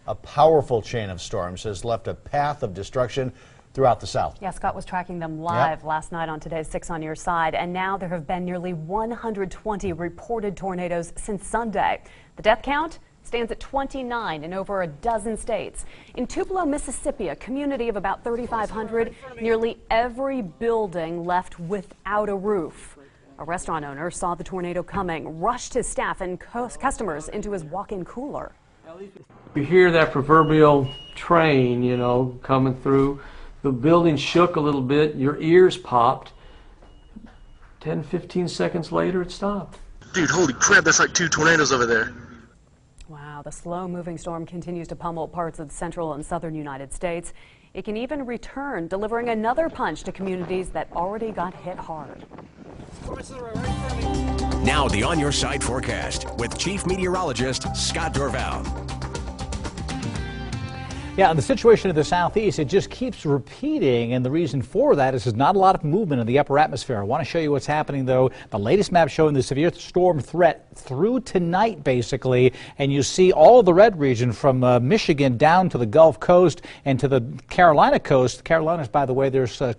A powerful chain of storms has left a path of destruction throughout the South. Yeah, Scott was tracking them live last night on today's 6 on Your Side, and now there have been nearly 120 reported tornadoes since Sunday. The death count stands at 29 in over a dozen states. In Tupelo, Mississippi, a community of about 3,500, nearly every building left without a roof. A restaurant owner saw the tornado coming, rushed his staff and customers into his walk-in cooler. You hear that proverbial train, you know, coming through. The building shook a little bit, your ears popped. 10, 15 seconds later, it stopped. Dude, holy crap, that's like 2 tornadoes over there. Wow, the slow-moving storm continues to pummel parts of the central and southern United States. It can even return, delivering another punch to communities that already got hit hard. Now the On Your Side forecast with Chief Meteorologist Scott Dorval. Yeah, the situation in the southeast, it just keeps repeating, and the reason for that is there's not a lot of movement in the upper atmosphere. I want to show you what's happening, though. The latest map showing the severe storm threat through tonight, basically, and you see all of the red region from Michigan down to the Gulf Coast and to the Carolina coast. Carolinas, by the way, there's a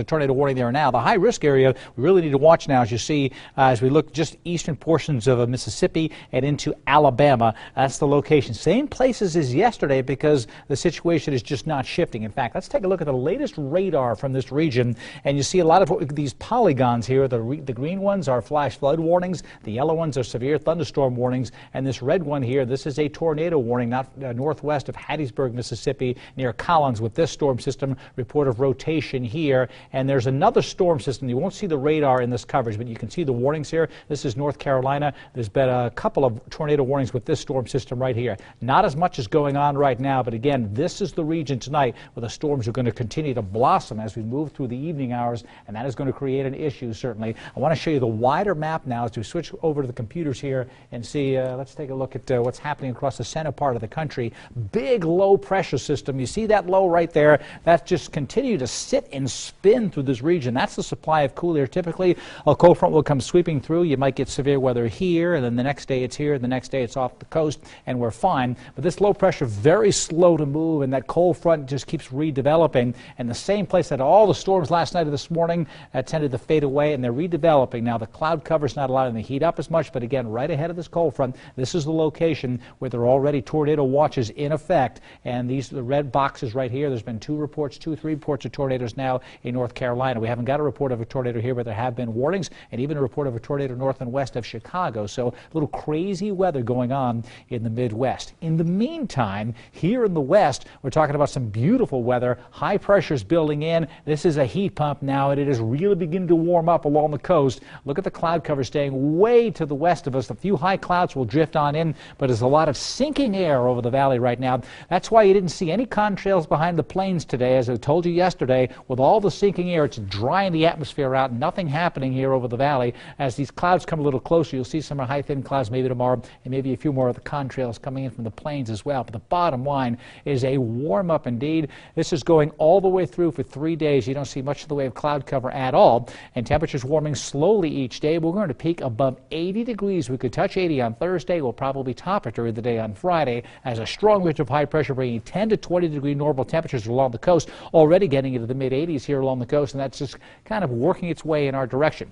tornado warning there now. The high-risk area we really need to watch now, as you see, as we look just eastern portions of Mississippi and into Alabama. That's the location. Same places as yesterday, because the situation is just not shifting. In fact, let's take a look at the latest radar from this region, and you see a lot of these polygons here. The green ones are flash flood warnings, the yellow ones are severe thunderstorm warnings, and this red one here, this is a tornado warning, not northwest of Hattiesburg, Mississippi, near Collins, with this storm system. Report of rotation here, and there's another storm system. You won't see the radar in this coverage, but you can see the warnings here. This is North Carolina. There's been a couple of tornado warnings with this storm system right here. Not as much is going on right now, but again, this is the region tonight where the storms are going to continue to blossom as we move through the evening hours, and that is going to create an issue, certainly. I want to show you the wider map now as we switch over to the computers here and see, let's take a look at what's happening across the center part of the country. Big low pressure system. You see that low right there? That's just continue to sit and spin through this region. That's the supply of cool air. Typically, a cold front will come sweeping through. You might get severe weather here, and then the next day it's here, and the next day it's off the coast, and we're fine. But this low pressure, very slow to move, and that cold front just keeps redeveloping. And the same place that all the storms last night or this morning tended to fade away, and they're redeveloping. Now, the cloud cover's not allowing the heat up as much, but again, right ahead of this cold front, this is the location where there are already tornado watches in effect. And these are the red boxes right here. There's been 3 reports of tornadoes now in North Carolina. We haven't got a report of a tornado here, but there have been warnings, and even a report of a tornado north and west of Chicago. So a little crazy weather going on in the Midwest. In the meantime, here in the west, we're talking about some beautiful weather. High pressures building in. This is a heat pump now, and it is really beginning to warm up along the coast. Look at the cloud cover staying way to the west of us. A few high clouds will drift on in, but there's a lot of sinking air over the valley right now. That's why you didn't see any contrails behind the plains today. As I told you yesterday, with all the sinking air, it's drying the atmosphere out. Nothing happening here over the valley. As these clouds come a little closer, you'll see some high thin clouds maybe tomorrow, and maybe a few more of the contrails coming in from the plains as well. But the bottom line is a warm up indeed. This is going all the way through for 3 days. You don't see much of the way of cloud cover at all, and temperatures warming slowly each day. We're going to peak above 80 degrees. We could touch 80 on Thursday. We'll probably top it during the day on Friday, as a strong ridge of high pressure bringing 10 to 20 degree normal temperatures along the coast, already getting into the mid 80s here along the coast, and that's just kind of working its way in our direction.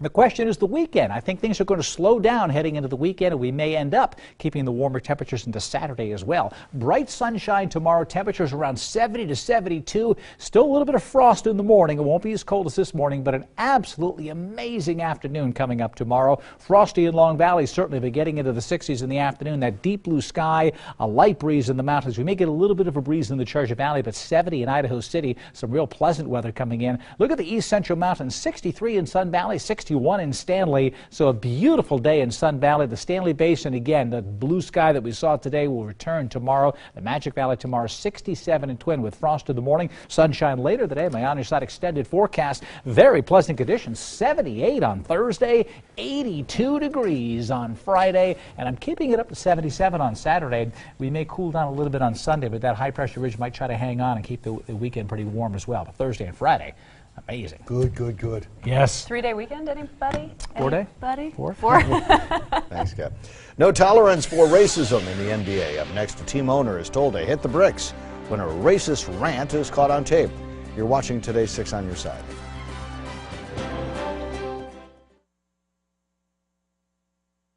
The question is the weekend. I think things are going to slow down heading into the weekend, and we may end up keeping the warmer temperatures into Saturday as well. Bright sunshine tomorrow, temperatures around 70 to 72. Still a little bit of frost in the morning. It won't be as cold as this morning, but an absolutely amazing afternoon coming up tomorrow. Frosty in Long Valley, certainly, but getting into the 60s in the afternoon. That deep blue sky, a light breeze in the mountains. We may get a little bit of a breeze in the Treasure Valley, but 70 in Idaho City. Some real pleasant weather coming in. Look at the East Central Mountains, 63 in Sun Valley, 61 in Stanley. So a beautiful day in Sun Valley. The Stanley Basin, again, the blue sky that we saw today will return tomorrow. The Magic Valley tomorrow, 67 in Twin with frost in the morning. Sunshine later today. My On Your Side extended forecast. Very pleasant conditions. 78 on Thursday, 82 degrees on Friday, and I'm keeping it up to 77 on Saturday. We may cool down a little bit on Sunday, but that high pressure ridge might try to hang on and keep the weekend pretty warm as well. But Thursday and Friday, Amazing. Good, good, good. Yes. 3-day weekend, anybody? 4-day? Anybody? 4? 4. Thanks, Cap. No tolerance for racism in the NBA. Up next, a team owner is told to hit the bricks when a racist rant is caught on tape. You're watching today's 6 on Your Side.